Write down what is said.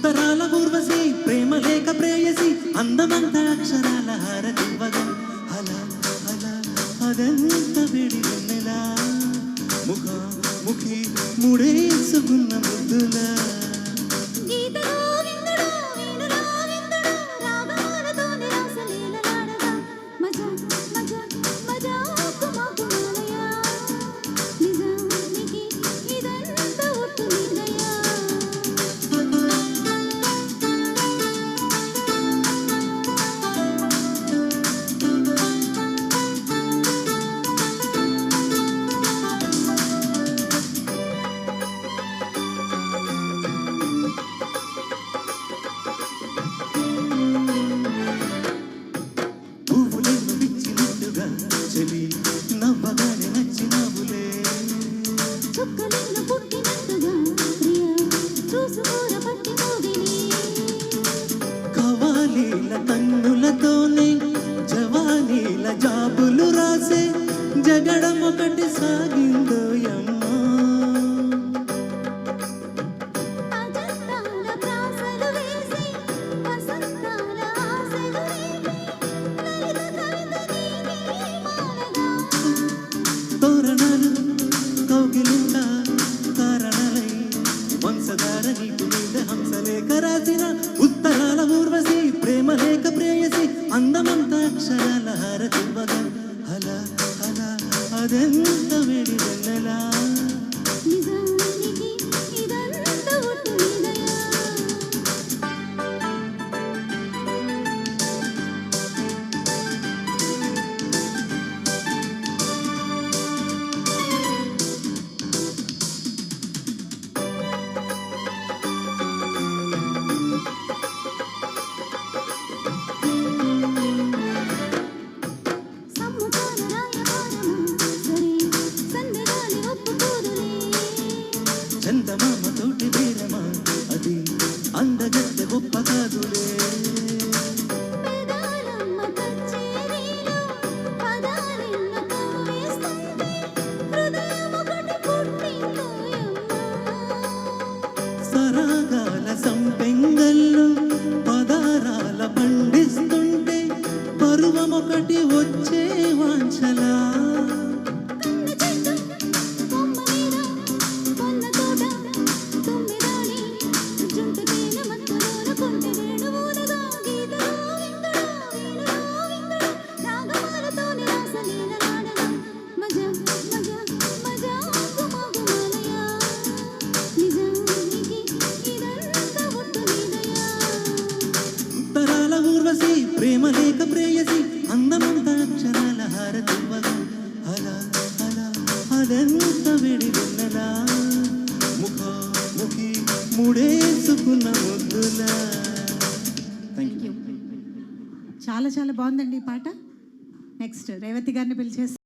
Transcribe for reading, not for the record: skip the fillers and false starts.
ఉత్తరాల ఊర్వశి ప్రేమ లేక ప్రేయసి అందమంత అక్షరాల హారతివ్వగా అలా అలా అదంత వేడి వెన్నెలా ముఖి ముడేసుకున్న ముద్దులా నవ్వగానే నచ్చినవులే చుక్కలిన్ను పుట్టినట్టుగా ప్రియ చూసుకోర పట్టి మోగిని కవాలీల కన్నులతోనే జవానీల జాబులు రాసే జగడం ఒకటి సాగిందో యమ్మ తోరణాలు కౌగిలింత కారణాలై వంశధార నీకు మీద హంసలేఖ రాసిన ఉత్తరాల ఊర్వశి ప్రేమ లేక ప్రేయసి అందమంత అక్షరాల హారతివ్వగా అలా అలా అదెంత వేడి వెన్నెలా చందమామ తోటి వీరమా అది అందగత్తె గొప్ప కాదులే సరాగాల సంపెంగల్లో పదారాల పండిస్తుంటే పరువమొకటి వచ్చే వాంఛలా ఊర్వశి ప్రేమ లేక ప్రేయసి అందమంత అక్షరాల హారతివ్వగా అలా అలా అదెంత వేడి వెన్నెలా ముఖి ముడేసుకున్న ముద్దులా. Thank you. చాలా చాలా బాగుందండి ఈ పాట. నెక్స్ట్ రేవతి గారిని పిలిచేసి